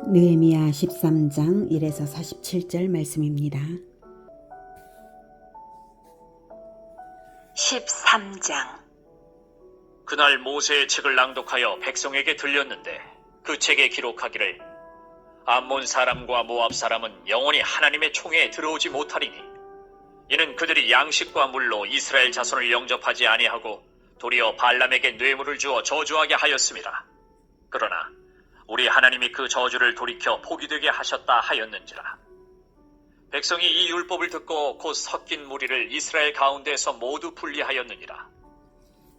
느헤미야 13장 1에서 47절 말씀입니다. 13장. 그날 모세의 책을 낭독하여 백성에게 들렸는데 그 책에 기록하기를 암몬 사람과 모압 사람은 영원히 하나님의 총회에 들어오지 못하리니 이는 그들이 양식과 물로 이스라엘 자손을 영접하지 아니하고 도리어 발람에게 뇌물을 주어 저주하게 하였음이라. 그러나 우리 하나님이 그 저주를 돌이켜 복이 되게 하셨다 하였는지라. 백성이 이 율법을 듣고 곧 섞인 무리를 이스라엘 가운데에서 모두 분리하였느니라.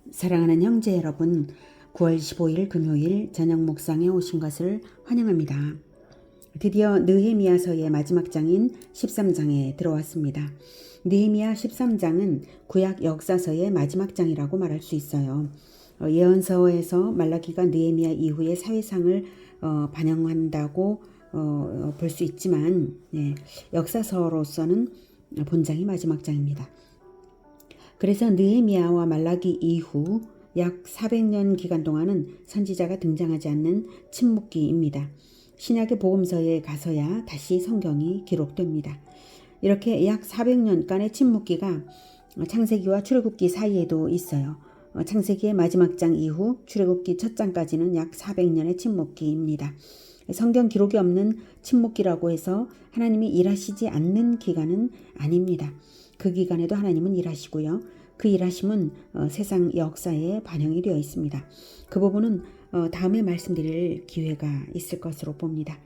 사랑하는 형제 여러분, 9월 15일 금요일 저녁 묵상에 오신 것을 환영합니다. 드디어 느헤미야서의 마지막 장인 13장에 들어왔습니다. 느헤미야 13장은 구약 역사서의 마지막 장이라고 말할 수 있어요. 예언서에서 말라기가 느헤미야 이후의 사회상을 반영한다고 볼 수 있지만 역사서로서는 본장이 마지막 장입니다. 그래서 느헤미야와 말라기 이후 약 400년 기간 동안은 선지자가 등장하지 않는 침묵기입니다. 신약의 복음서에 가서야 다시 성경이 기록됩니다. 이렇게 약 400년간의 침묵기가 창세기와 출애굽기 사이에도 있어요. 창세기의 마지막 장 이후 출애굽기 첫 장까지는 약 400년의 침묵기입니다. 성경 기록이 없는 침묵기라고 해서 하나님이 일하시지 않는 기간은 아닙니다. 그 기간에도 하나님은 일하시고요. 그 일하심은 세상 역사에 반영이 되어 있습니다. 그 부분은 다음에 말씀드릴 기회가 있을 것으로 봅니다.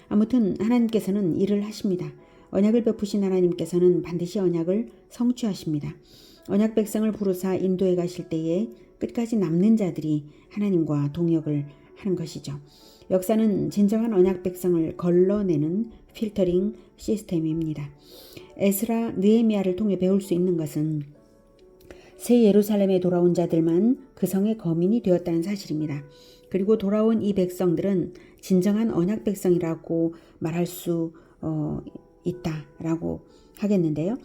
아무튼 하나님께서는 일을 하십니다. 언약을 베푸신 하나님께서는 반드시 언약을 성취하십니다. 언약 백성을 부르사 인도에 가실 때에 끝까지 남는 자들이 하나님과 동역을 하는 것이죠. 역사는 진정한 언약 백성을 걸러내는 필터링 시스템입니다. 에스라, 느헤미야를 통해 배울 수 있는 것은 새 예루살렘에 돌아온 자들만 그 성의 거민이 되었다는 사실입니다. 그리고 돌아온 이 백성들은 진정한 언약 백성이라고 말할 수 있다라고 하겠는데요.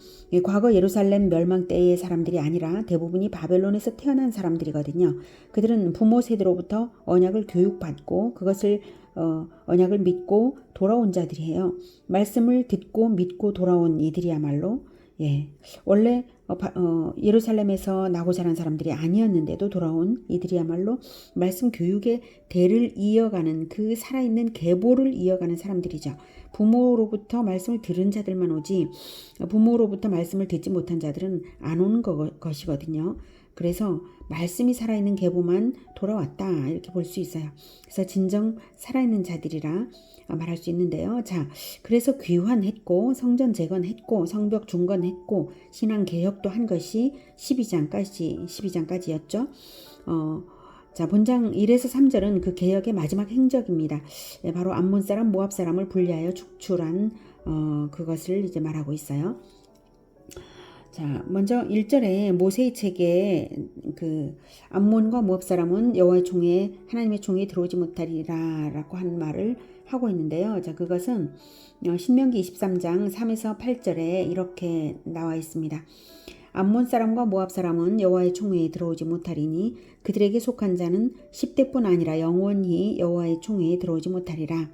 과거 예루살렘 멸망 때의 사람들이 아니라 대부분이 바벨론에서 태어난 사람들이거든요. 그들은 부모 세대로부터 언약을 교육받고 그것을 언약을 믿고 돌아온 자들이에요. 말씀을 듣고 믿고 돌아온 이들이야말로 원래 예루살렘에서 나고 자란 사람들이 아니었는데도 돌아온 이들이야말로 말씀 교육의 대를 이어가는 그 살아있는 계보를 이어가는 사람들이죠. 부모로부터 말씀을 들은 자들만 오지 부모로부터 말씀을 듣지 못한 자들은 안 오는 것이거든요. 그래서 말씀이 살아있는 계보만 돌아왔다 이렇게 볼 수 있어요. 그래서 진정 살아있는 자들이라 말할 수 있는데요. 자, 그래서 귀환했고 성전 재건했고 성벽 중건했고 신앙 개혁도 한 것이 12장까지였죠. 자, 본장 1에서 3절은 그 개혁의 마지막 행적입니다. 바로 암몬 사람, 모압 사람을 분리하여 축출한 그것을 이제 말하고 있어요. 자, 먼저 1절에 모세의 책에 그 암몬과 모압 사람은 여호와의 총회에 하나님의 총회에 들어오지 못하리라라고 한 말을 하고 있는데요. 자, 그것은 신명기 23장 3에서 8절에 이렇게 나와 있습니다. 암몬 사람과 모압 사람은 여호와의 총회에 들어오지 못하리니 그들에게 속한 자는 10대뿐 아니라 영원히 여호와의 총회에 들어오지 못하리라.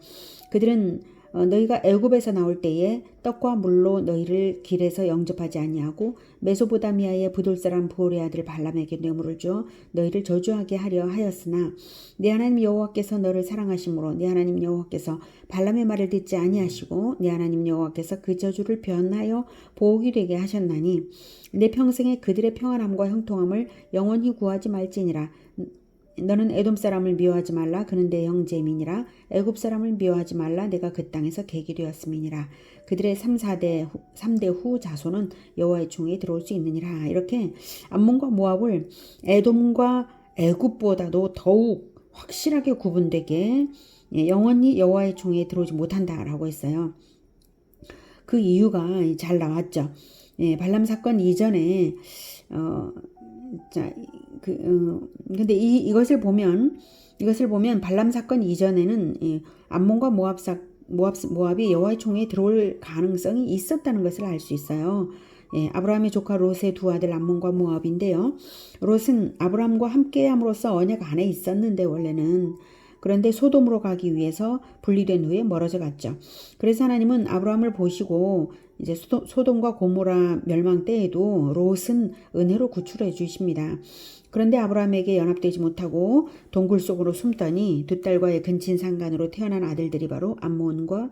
그들은 너희가 애굽에서 나올 때에 떡과 물로 너희를 길에서 영접하지 아니하고 메소보다미아의 부돌 사람 부올의 아들 발람에게 뇌물을 주어 너희를 저주하게 하려 하였으나 네 하나님 여호와께서 너를 사랑하심으로 네 하나님 여호와께서 발람의 말을 듣지 아니하시고 네 하나님 여호와께서 그 저주를 변하여 복이 되게 하셨나니 내 평생에 그들의 평안함과 형통함을 영원히 구하지 말지니라. 너는 에돔 사람을 미워하지 말라. 그는 내 형제민이라. 애굽 사람을 미워하지 말라. 내가 그 땅에서 객이 되었음이니라. 그들의 3대 후 자손은 여호와의 총회에 들어올 수 있느니라. 이렇게 암몬과 모압을 에돔과 애굽보다도 더욱 확실하게 구분되게 영원히 여호와의 총회에 들어오지 못한다라고 했어요. 그 이유가 잘 나왔죠. 발람 사건 이전에 근데 이것을 보면 발람 사건 이전에는 암몬과 모압이 여호와의 총회에 들어올 가능성이 있었다는 것을 알 수 있어요. 아브라함의 조카 롯의 두 아들 암몬과 모압인데요. 롯은 아브라함과 함께함으로써 언약 안에 있었는데 원래는 그런데 소돔으로 가기 위해서 분리된 후에 멀어져 갔죠. 그래서 하나님은 아브라함을 보시고 이제 소돔과 고모라 멸망 때에도 롯은 은혜로 구출해 주십니다. 그런데 아브라함에게 연합되지 못하고 동굴 속으로 숨더니 두 딸과의 근친상간으로 태어난 아들들이 바로 암몬과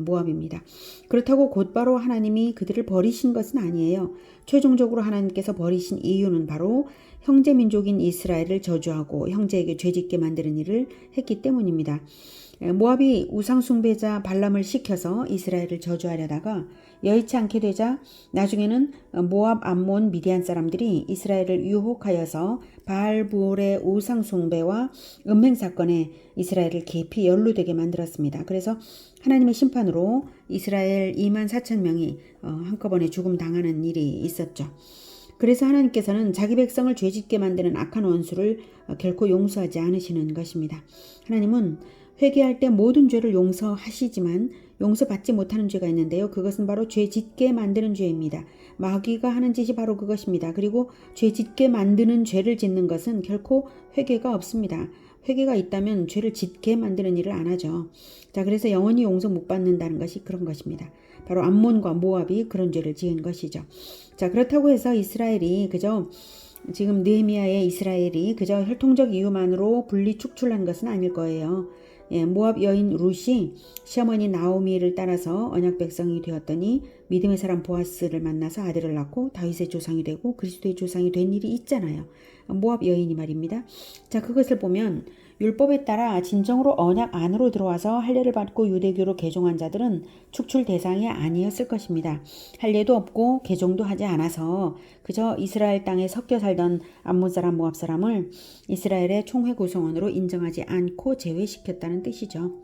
모압입니다. 그렇다고 곧바로 하나님이 그들을 버리신 것은 아니에요. 최종적으로 하나님께서 버리신 이유는 바로 형제 민족인 이스라엘을 저주하고 형제에게 죄짓게 만드는 일을 했기 때문입니다. 모압이 우상 숭배자 발람을 시켜서 이스라엘을 저주하려다가 여의치 않게 되자 나중에는 모압, 암몬, 미디안 사람들이 이스라엘을 유혹하여서 바알볼의 우상 숭배와 음행 사건에 이스라엘을 깊이 연루되게 만들었습니다. 그래서 하나님의 심판으로 이스라엘 2만 4천 명이 한꺼번에 죽음 당하는 일이 있었죠. 그래서 하나님께서는 자기 백성을 죄짓게 만드는 악한 원수를 결코 용서하지 않으시는 것입니다. 하나님은 회개할 때 모든 죄를 용서하시지만 용서받지 못하는 죄가 있는데요. 그것은 바로 죄 짓게 만드는 죄입니다. 마귀가 하는 짓이 바로 그것입니다. 그리고 죄 짓게 만드는 죄를 짓는 것은 결코 회개가 없습니다. 회개가 있다면 죄를 짓게 만드는 일을 안 하죠. 자, 그래서 영원히 용서 못 받는다는 것이 그런 것입니다. 바로 암몬과 모압이 그런 죄를 지은 것이죠. 자, 그렇다고 해서 이스라엘이 그저 지금 느헤미야의 이스라엘이 그저 혈통적 이유만으로 분리 축출한 것은 아닐 거예요. 모압 여인 룻이 시어머니 나오미를 따라서 언약 백성이 되었더니 믿음의 사람 보아스를 만나서 아들을 낳고 다윗의 조상이 되고 그리스도의 조상이 된 일이 있잖아요. 모압 여인이 말입니다. 자, 그것을 보면 율법에 따라 진정으로 언약 안으로 들어와서 할례를 받고 유대교로 개종한 자들은 축출 대상이 아니었을 것입니다. 할례도 없고 개종도 하지 않아서 그저 이스라엘 땅에 섞여 살던 암몬 사람, 모압 사람을 이스라엘의 총회 구성원으로 인정하지 않고 제외시켰다는 뜻이죠.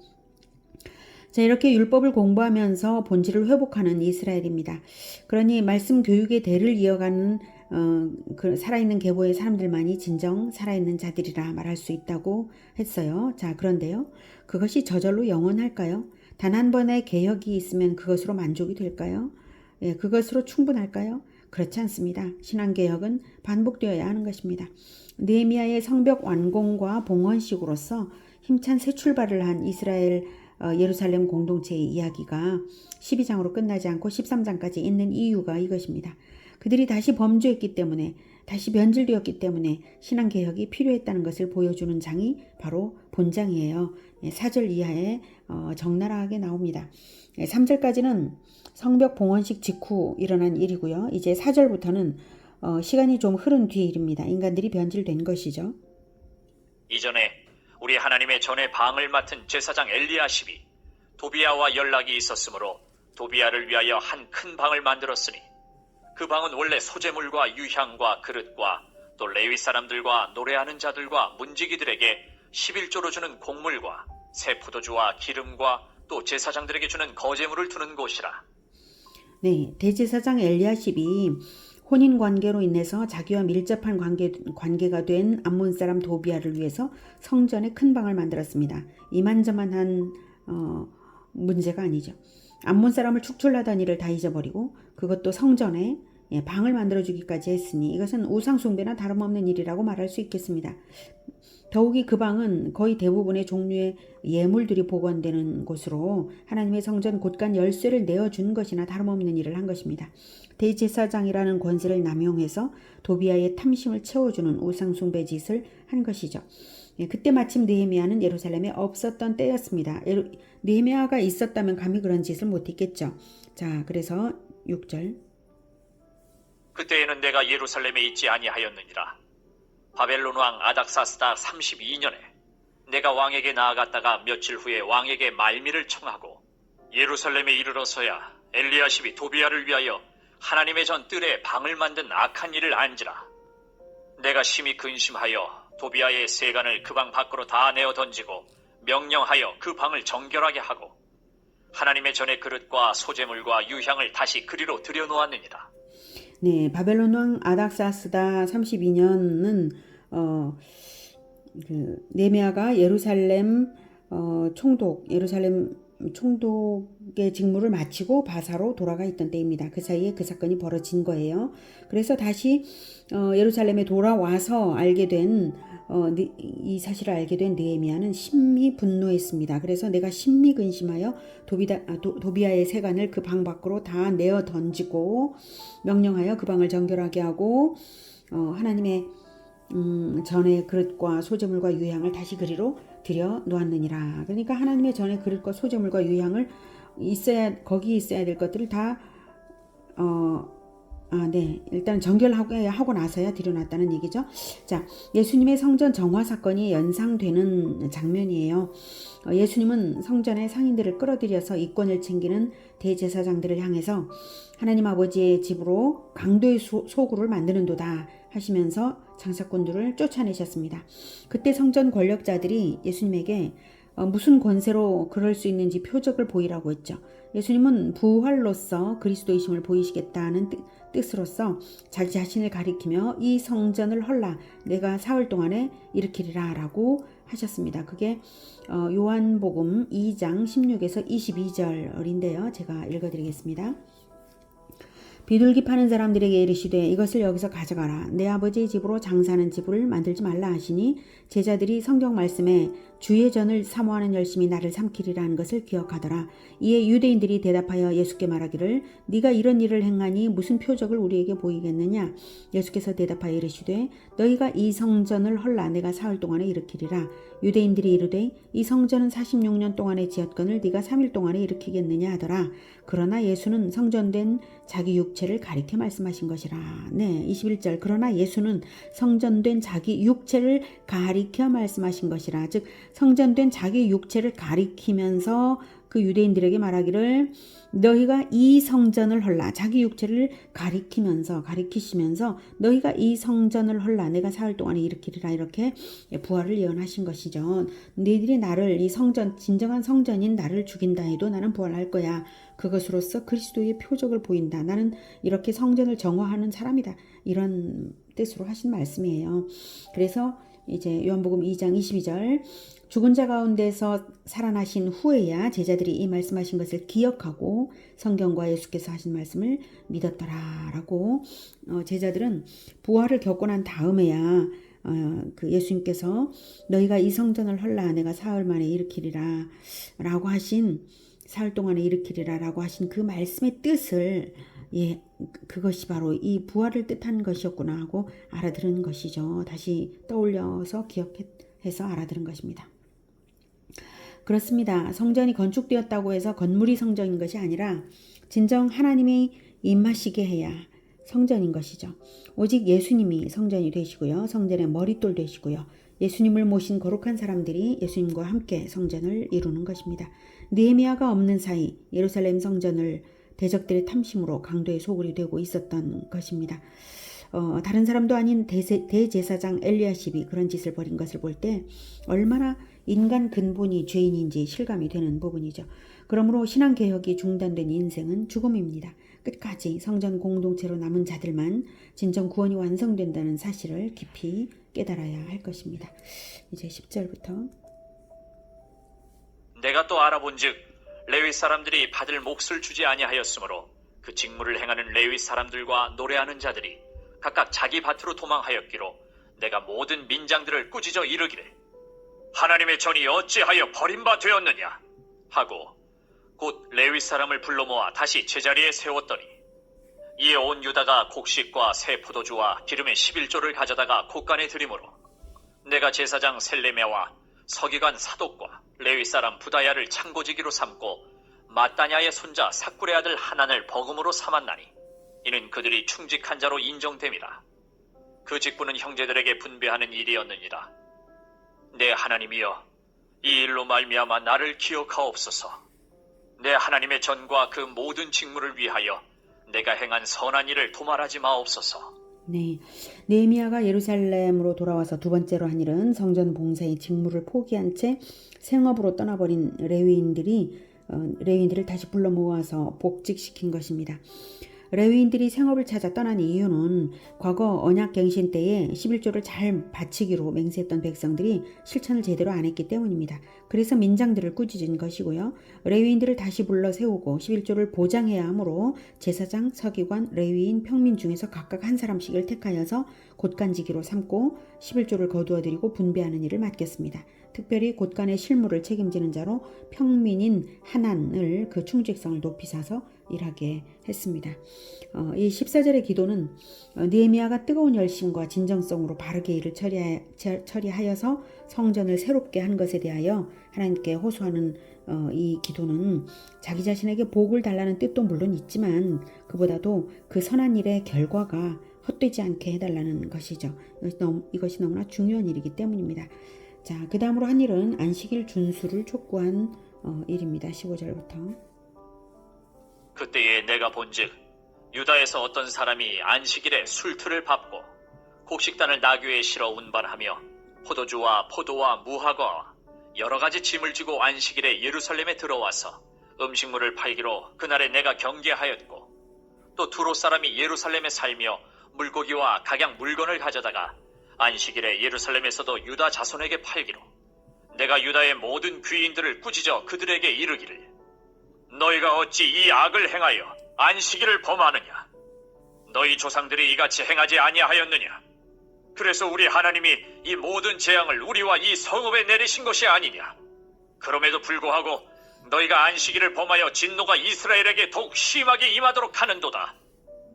자, 이렇게 율법을 공부하면서 본질을 회복하는 이스라엘입니다. 그러니 말씀 교육의 대를 이어가는 그 살아있는 계보의 사람들만이 진정 살아있는 자들이라 말할 수 있다고 했어요. 자, 그런데요. 그것이 저절로 영원할까요? 단 한 번의 개혁이 있으면 그것으로 만족이 될까요? 그것으로 충분할까요? 그렇지 않습니다. 신앙개혁은 반복되어야 하는 것입니다. 느헤미야의 성벽 완공과 봉헌식으로서 힘찬 새 출발을 한 이스라엘 예루살렘 공동체의 이야기가 12장으로 끝나지 않고 13장까지 있는 이유가 이것입니다. 그들이 다시 범죄했기 때문에, 다시 변질되었기 때문에 신앙개혁이 필요했다는 것을 보여주는 장이 바로 본장이에요. 4절 이하에 적나라하게 나옵니다. 3절까지는 성벽 봉헌식 직후 일어난 일이고요. 이제 4절부터는 시간이 좀 흐른 뒤 일입니다. 인간들이 변질된 것이죠. 이전에 우리 하나님의 전에 방을 맡은 제사장 엘리야십이 도비야와 연락이 있었으므로 도비야를 위하여 한 큰 방을 만들었으니 그 방은 원래 소재물과 유향과 그릇과 또 레위 사람들과 노래하는 자들과 문지기들에게 11조로 주는 곡물과 새 포도주와 기름과 또 제사장들에게 주는 거제물을 두는 곳이라. 네, 대제사장 엘리야십이 혼인 관계로 인해서 자기와 밀접한 관계가 된 암몬 사람 도비야를 위해서 성전에 큰 방을 만들었습니다. 이만저만한 문제가 아니죠. 암몬 사람을 축출하던 일을 다 잊어버리고 그것도 성전에 방을 만들어주기까지 했으니 이것은 우상숭배나 다름없는 일이라고 말할 수 있겠습니다. 더욱이 그 방은 거의 대부분의 종류의 예물들이 보관되는 곳으로 하나님의 성전 곳간 열쇠를 내어준 것이나 다름없는 일을 한 것입니다. 대제사장이라는 권세를 남용해서 도비야의 탐심을 채워주는 우상숭배 짓을 한 것이죠. 그때 마침 느헤미야는 예루살렘에 없었던 때였습니다. 느헤미야가 있었다면 감히 그런 짓을 못했겠죠. 자, 그래서 6절. 그때에는 내가 예루살렘에 있지 아니하였느니라. 바벨론 왕 아닥사스다 32년에 내가 왕에게 나아갔다가 며칠 후에 왕에게 말미를 청하고 예루살렘에 이르러서야 엘리야십이 도비야를 위하여 하나님의 전 뜰에 방을 만든 악한 일을 안지라. 내가 심히 근심하여 도비야의 세간을 그 방 밖으로 다 내어 던지고 명령하여 그 방을 정결하게 하고 하나님의 전의 그릇과 소재물과 유향을 다시 그리로 들여놓았느니라. 네, 바벨론 왕 아닥사스다 32년은 느헤미야가 예루살렘 총독의 직무를 마치고 바사로 돌아가 있던 때입니다. 그 사이에 그 사건이 벌어진 거예요. 그래서 다시 예루살렘에 돌아와서 알게 된 이 사실을 알게 된 느헤미야는 심히 분노했습니다. 그래서 내가 심히 근심하여 도비아의 세관을 그 방 밖으로 다 내어 던지고 명령하여 그 방을 정결하게 하고 하나님의 전의 그릇과 소재물과 유향을 다시 그리로 들여 놓았느니라. 그러니까 하나님의 전의 그릇과 소재물과 유향을 거기 있어야 될 것들을 다 일단 정결하고 나서야 들여놨다는 얘기죠. 자, 예수님의 성전 정화 사건이 연상되는 장면이에요. 예수님은 성전의 상인들을 끌어들여서 이권을 챙기는 대제사장들을 향해서 하나님 아버지의 집으로 강도의 소굴을 만드는도다 하시면서 장사꾼들을 쫓아내셨습니다. 그때 성전 권력자들이 예수님에게 무슨 권세로 그럴 수 있는지 표적을 보이라고 했죠. 예수님은 부활로서 그리스도이심을 보이시겠다는 뜻으로서 자기 자신을 가리키며 이 성전을 헐라 내가 사흘 동안에 일으키리라 라고 하셨습니다. 그게 요한복음 2장 16에서 22절인데요. 제가 읽어드리겠습니다. 비둘기 파는 사람들에게 이르시되 이것을 여기서 가져가라. 내 아버지의 집으로 장사하는 집을 만들지 말라 하시니 제자들이 성경 말씀에 주의 전을 사모하는 열심히 나를 삼키리라는 것을 기억하더라. 이에 유대인들이 대답하여 예수께 말하기를 네가 이런 일을 행하니 무슨 표적을 우리에게 보이겠느냐. 예수께서 대답하여 이르시되 너희가 이 성전을 헐라 내가 사흘 동안에 일으키리라. 유대인들이 이르되 이 성전은 46년 동안에 지었거늘 네가 3일 동안에 일으키겠느냐 하더라. 그러나 예수는 성전된 자기 육체를 가리켜 말씀하신 것이라. 21절. 그러나 예수는 성전된 자기 육체를 가리켜 말씀하신 것이라. 즉 성전된 자기 육체를 가리키면서 그 유대인들에게 말하기를 너희가 이 성전을 헐라. 자기 육체를 가리키시면서 너희가 이 성전을 헐라. 내가 사흘 동안에 일으키리라. 이렇게 부활을 예언하신 것이죠. 너희들이 나를 이 성전 진정한 성전인 나를 죽인다 해도 나는 부활할 거야. 그것으로서 그리스도의 표적을 보인다. 나는 이렇게 성전을 정화하는 사람이다. 이런 뜻으로 하신 말씀이에요. 그래서 이제 요한복음 2장 22절 죽은 자 가운데서 살아나신 후에야 제자들이 이 말씀하신 것을 기억하고 성경과 예수께서 하신 말씀을 믿었더라라고 제자들은 부활을 겪고 난 다음에야 그 예수님께서 너희가 이 성전을 헐라 내가 사흘 만에 일으키리라 라고 하신 사흘 동안에 일으키리라 라고 하신 그 말씀의 뜻을 그것이 바로 이 부활을 뜻한 것이었구나 하고 알아들은 것이죠. 다시 떠올려서 기억해서 알아들은 것입니다. 그렇습니다. 성전이 건축되었다고 해서 건물이 성전인 것이 아니라 진정 하나님이 임하시게 해야 성전인 것이죠. 오직 예수님이 성전이 되시고요. 성전의 머릿돌 되시고요. 예수님을 모신 거룩한 사람들이 예수님과 함께 성전을 이루는 것입니다. 느헤미야가 없는 사이 예루살렘 성전을 대적들의 탐심으로 강도의 소굴이 되고 있었던 것입니다. 다른 사람도 아닌 대제사장 엘리야십이 그런 짓을 벌인 것을 볼 때 얼마나 인간 근본이 죄인인지 실감이 되는 부분이죠. 그러므로 신앙개혁이 중단된 인생은 죽음입니다. 끝까지 성전 공동체로 남은 자들만 진정 구원이 완성된다는 사실을 깊이 깨달아야 할 것입니다. 이제 10절부터 내가 또 알아본즉 레위 사람들이 받을 몫을 주지 아니하였으므로 그 직무를 행하는 레위 사람들과 노래하는 자들이 각각 자기 밭으로 도망하였기로 내가 모든 민장들을 꾸짖어 이르기를 하나님의 전이 어찌하여 버림바 되었느냐 하고 곧 레위 사람을 불러 모아 다시 제자리에 세웠더니 이에 온 유다가 곡식과 새 포도주와 기름의 11조를 가져다가 곳간에 들이므로 내가 제사장 셀레메와 서기관 사독과 레위 사람 부다야를 창고지기로 삼고 마따냐의 손자 삭굴의 아들 하난을 버금으로 삼았나니 이는 그들이 충직한 자로 인정됨이라. 그 직분은 형제들에게 분배하는 일이었느니라. 내 하나님이여 이 일로 말미암아 나를 기억하옵소서. 내 하나님의 전과 그 모든 직무를 위하여 내가 행한 선한 일을 도말하지 마옵소서. 네, 느헤미야가 예루살렘으로 돌아와서 두 번째로 한 일은 성전 봉사의 직무를 포기한 채 생업으로 떠나버린 레위인들을 다시 불러 모아서 복직시킨 것입니다. 레위인들이 생업을 찾아 떠난 이유는 과거 언약갱신 때에 11조를 잘 바치기로 맹세했던 백성들이 실천을 제대로 안 했기 때문입니다. 그래서 민장들을 꾸짖은 것이고요. 레위인들을 다시 불러 세우고 11조를 보장해야 하므로 제사장, 서기관, 레위인, 평민 중에서 각각 한 사람씩을 택하여서 곳간지기로 삼고 11조를 거두어들이고 분배하는 일을 맡겼습니다. 특별히 곳간의 실무를 책임지는 자로 평민인 하난을 그 충직성을 높이 사서 일하게 했습니다. 이 14절의 기도는 느헤미야가 뜨거운 열심과 진정성으로 바르게 일을 처리하여서 성전을 새롭게 한 것에 대하여 하나님께 호소하는 이 기도는 자기 자신에게 복을 달라는 뜻도 물론 있지만 그보다도 그 선한 일의 결과가 헛되지 않게 해달라는 것이죠. 이것이 너무나 중요한 일이기 때문입니다. 자, 그 다음으로 한 일은 안식일 준수를 촉구한 일입니다. 15절부터. 그때에 내가 본즉 유다에서 어떤 사람이 안식일에 술틀을 밟고 곡식단을 나귀에 실어 운반하며 포도주와 포도와 무화과와 여러 가지 짐을 지고 안식일에 예루살렘에 들어와서 음식물을 팔기로 그날에 내가 경계하였고, 또 두로 사람이 예루살렘에 살며 물고기와 각양 물건을 가져다가 안식일에 예루살렘에서도 유다 자손에게 팔기로 내가 유다의 모든 귀인들을 꾸짖어 그들에게 이르기를, 너희가 어찌 이 악을 행하여 안식일을 범하느냐? 너희 조상들이 이같이 행하지 아니하였느냐? 그래서 우리 하나님이 이 모든 재앙을 우리와 이 성읍에 내리신 것이 아니냐? 그럼에도 불구하고 너희가 안식일을 범하여 진노가 이스라엘에게 더욱 심하게 임하도록 하는도다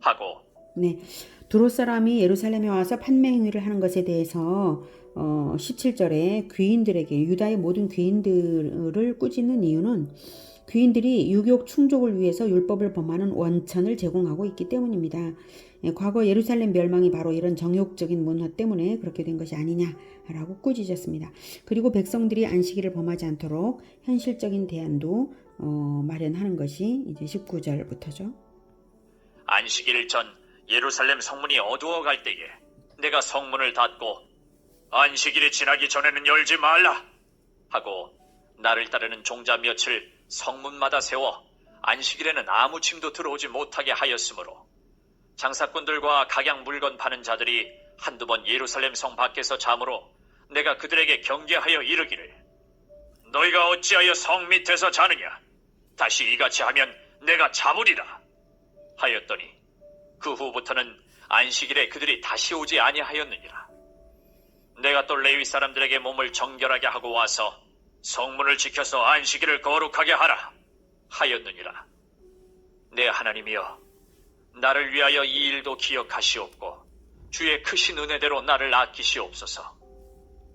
하고. 네, 두로 사람이 예루살렘에 와서 판매 행위를 하는 것에 대해서 17절에 귀인들에게 유다의 모든 귀인들을 꾸짖는 이유는 귀인들이 유교 충족을 위해서 율법을 범하는 원천을 제공하고 있기 때문입니다. 과거 예루살렘 멸망이 바로 이런 정욕적인 문화 때문에 그렇게 된 것이 아니냐라고 꾸짖었습니다. 그리고 백성들이 안식일을 범하지 않도록 현실적인 대안도 마련하는 것이 이제 19절부터죠. 안식일 전 예루살렘 성문이 어두워갈 때에 내가 성문을 닫고 안식일이 지나기 전에는 열지 말라 하고 나를 따르는 종자 몇을 성문마다 세워 안식일에는 아무 짐도 들어오지 못하게 하였으므로 장사꾼들과 각양 물건 파는 자들이 한두 번 예루살렘 성 밖에서 잠으로 내가 그들에게 경계하여 이르기를, 너희가 어찌하여 성 밑에서 자느냐? 다시 이같이 하면 내가 잡으리라 하였더니 그 후부터는 안식일에 그들이 다시 오지 아니하였느니라. 내가 또 레위 사람들에게 몸을 정결하게 하고 와서 성문을 지켜서 안식일을 거룩하게 하라 하였느니라. 내 하나님이여, 나를 위하여 이 일도 기억하시옵고 주의 크신 은혜대로 나를 아끼시옵소서.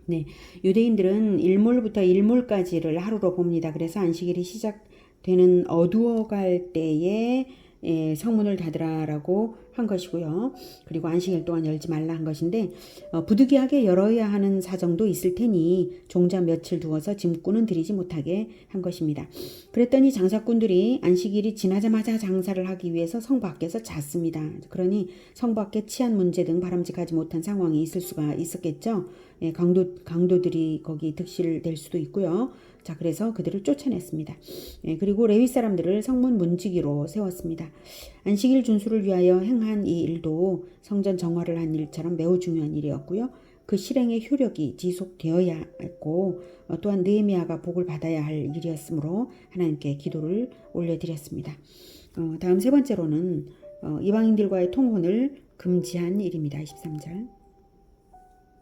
네, 유대인들은 일몰부터 일몰까지를 하루로 봅니다. 그래서 안식일이 시작되는 어두워갈 때에 성문을 닫으라라고 한 것이고요. 그리고 안식일 동안 열지 말라 한 것인데 부득이하게 열어야 하는 사정도 있을 테니 종자 며칠 두어서 짐꾼은 들이지 못하게 한 것입니다. 그랬더니 장사꾼들이 안식일이 지나자마자 장사를 하기 위해서 성 밖에서 잤습니다. 그러니 성 밖에 치안 문제 등 바람직하지 못한 상황이 있을 수가 있었겠죠. 강도들이 거기 득실될 수도 있고요. 자, 그래서 그들을 쫓아냈습니다. 그리고 레위 사람들을 성문 문지기로 세웠습니다. 안식일 준수를 위하여 행한 이 일도 성전 정화를 한 일처럼 매우 중요한 일이었고요. 그 실행의 효력이 지속되어야 했고 또한 느헤미야가 복을 받아야 할 일이었으므로 하나님께 기도를 올려드렸습니다. 다음 세 번째로는 이방인들과의 통혼을 금지한 일입니다. 23절.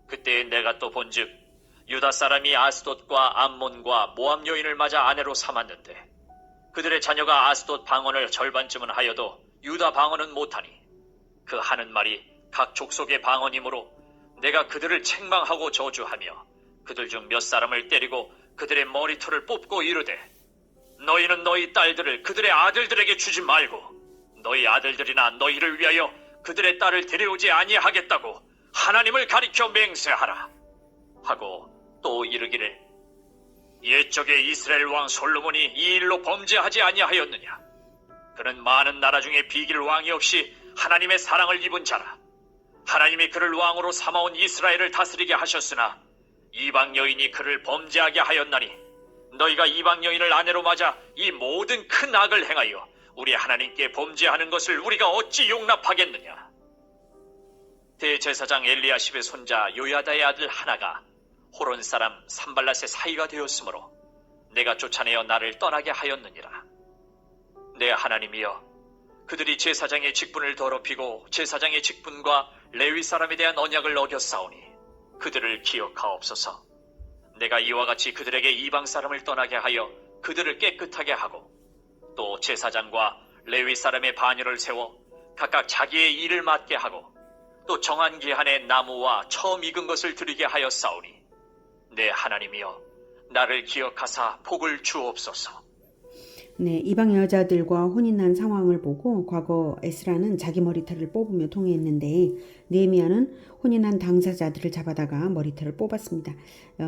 그때 내가 또 본즉 유다 사람이 아스돗과 암몬과 모압 여인을 맞아 아내로 삼았는데 그들의 자녀가 아스돗 방언을 절반쯤은 하여도 유다 방언은 못하니 그 하는 말이 각 족속의 방언이므로 내가 그들을 책망하고 저주하며 그들 중 몇 사람을 때리고 그들의 머리털을 뽑고 이르되, 너희는 너희 딸들을 그들의 아들들에게 주지 말고 너희 아들들이나 너희를 위하여 그들의 딸을 데려오지 아니하겠다고 하나님을 가리켜 맹세하라 하고 또 이르기를, 옛적에 이스라엘 왕 솔로몬이 이 일로 범죄하지 아니하였느냐? 그는 많은 나라 중에 비길 왕이 없이 하나님의 사랑을 입은 자라. 하나님이 그를 왕으로 삼아온 이스라엘을 다스리게 하셨으나 이방 여인이 그를 범죄하게 하였나니 너희가 이방 여인을 아내로 맞아 이 모든 큰 악을 행하여 우리 하나님께 범죄하는 것을 우리가 어찌 용납하겠느냐? 대제사장 엘리야십의 손자 요야다의 아들 하나가 호론 사람 산발랏의 사이가 되었으므로 내가 쫓아내어 나를 떠나게 하였느니라. 내 하나님이여, 그들이 제사장의 직분을 더럽히고 제사장의 직분과 레위 사람에 대한 언약을 어겼사오니 그들을 기억하옵소서. 내가 이와 같이 그들에게 이방 사람을 떠나게 하여 그들을 깨끗하게 하고 또 제사장과 레위 사람의 반열을 세워 각각 자기의 일을 맡게 하고 또 정한 기한에 나무와 처음 익은 것을 드리게 하였사오니 내 하나님이여, 나를 기억하사 복을 주옵소서. 네, 이방 여자들과 혼인한 상황을 보고 과거 에스라는 자기 머리털을 뽑으며 통회했는데 느헤미야는 혼인한 당사자들을 잡아다가 머리털을 뽑았습니다.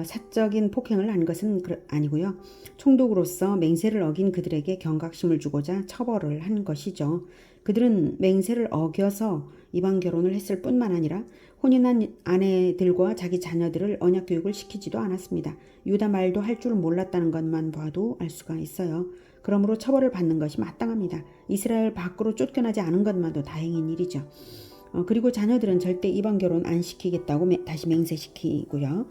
사적인 폭행을 한 것은 아니고요. 총독으로서 맹세를 어긴 그들에게 경각심을 주고자 처벌을 한 것이죠. 그들은 맹세를 어겨서 이방 결혼을 했을 뿐만 아니라 혼인한 아내들과 자기 자녀들을 언약 교육을 시키지도 않았습니다. 유다 말도 할 줄 몰랐다는 것만 봐도 알 수가 있어요. 그러므로 처벌을 받는 것이 마땅합니다. 이스라엘 밖으로 쫓겨나지 않은 것만도 다행인 일이죠. 그리고 자녀들은 절대 이방 결혼 안 시키겠다고 다시 맹세시키고요.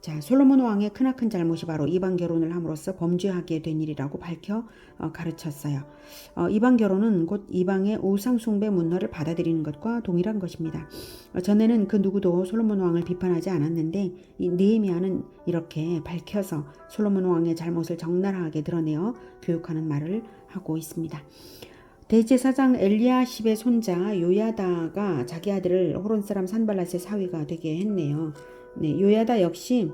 자, 솔로몬 왕의 크나큰 잘못이 바로 이방 결혼을 함으로써 범죄하게 된 일이라고 밝혀 가르쳤어요. 이방 결혼은 곧 이방의 우상 숭배 문화를 받아들이는 것과 동일한 것입니다. 전에는 그 누구도 솔로몬 왕을 비판하지 않았는데 이 느헤미야는 이렇게 밝혀서 솔로몬 왕의 잘못을 적나라하게 드러내어 교육하는 말을 하고 있습니다. 대제사장 엘리야십의 손자 요야다가 자기 아들을 호론 사람 산발랏의 사위가 되게 했네요. 네, 요야다 역시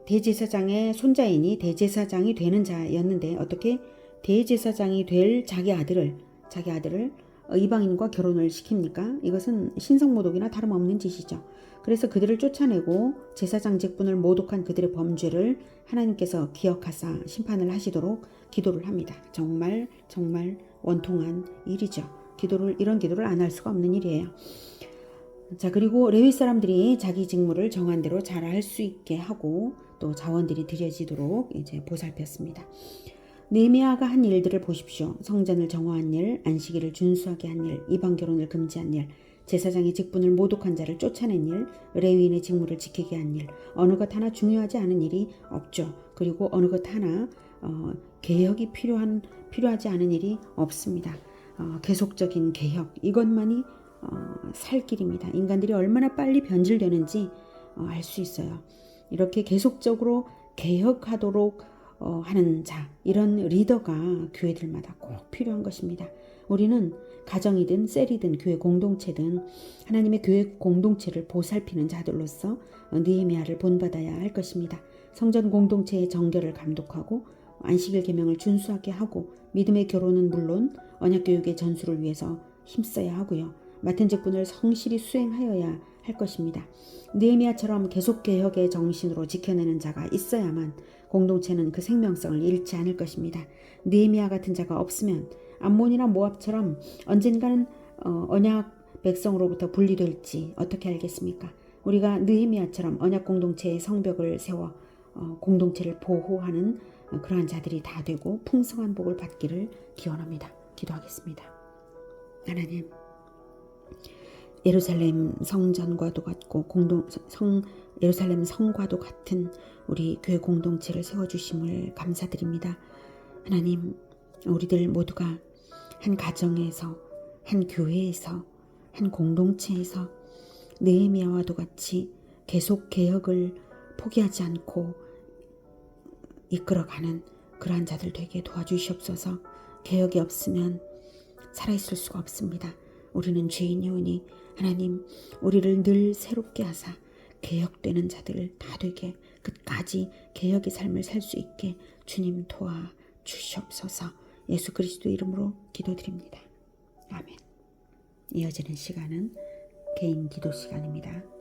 대제사장의 손자이니 대제사장이 되는 자였는데 어떻게 대제사장이 될 자기 아들을 이방인과 결혼을 시킵니까? 이것은 신성모독이나 다름없는 짓이죠. 그래서 그들을 쫓아내고 제사장 직분을 모독한 그들의 범죄를 하나님께서 기억하사 심판을 하시도록 기도를 합니다. 정말 원통한 일이죠. 이런 기도를 안 할 수가 없는 일이에요. 자, 그리고 레위 사람들이 자기 직무를 정한 대로 잘 할 수 있게 하고 또 자원들이 드려지도록 이제 보살폈습니다. 느헤미야가 한 일들을 보십시오. 성전을 정화한 일, 안식일을 준수하게 한 일, 이방 결혼을 금지한 일, 제사장의 직분을 모독한 자를 쫓아낸 일, 레위인의 직무를 지키게 한 일, 어느 것 하나 중요하지 않은 일이 없죠. 그리고 어느 것 하나 개혁이 필요하지 않은 일이 없습니다. 계속적인 개혁, 이것만이 살 길입니다. 인간들이 얼마나 빨리 변질되는지 알 수 있어요. 이렇게 계속적으로 개혁하도록 하는 자, 이런 리더가 교회들마다 꼭 필요한 것입니다. 우리는 가정이든 셀이든 교회 공동체든 하나님의 교회 공동체를 보살피는 자들로서 느헤미야를 본받아야 할 것입니다. 성전 공동체의 정결을 감독하고 안식일 계명을 준수하게 하고 믿음의 결혼은 물론 언약교육의 전수를 위해서 힘써야 하고요. 맡은 직분을 성실히 수행하여야 할 것입니다. 느헤미야처럼 계속 개혁의 정신으로 지켜내는 자가 있어야만 공동체는 그 생명성을 잃지 않을 것입니다. 느헤미야 같은 자가 없으면 암몬이나 모압처럼 언젠가는 언약 백성으로부터 분리될지 어떻게 알겠습니까? 우리가 느헤미야처럼 언약 공동체의 성벽을 세워 공동체를 보호하는 그러한 자들이 다 되고 풍성한 복을 받기를 기원합니다. 기도하겠습니다. 하나님, 예루살렘 성전과도 같고 예루살렘 성과도 같은 우리 교회 공동체를 세워주심을 감사드립니다. 하나님, 우리들 모두가 한 가정에서, 한 교회에서, 한 공동체에서 느헤미야와도 같이 계속 개혁을 포기하지 않고 이끌어가는 그러한 자들 되게 도와주시옵소서. 개혁이 없으면 살아있을 수가 없습니다. 우리는 죄인이오니 하나님, 우리를 늘 새롭게 하사 개혁되는 자들 다 되게 끝까지 개혁의 삶을 살 수 있게 주님 도와주시옵소서. 예수 그리스도 이름으로 기도드립니다. 아멘. 이어지는 시간은 개인 기도 시간입니다.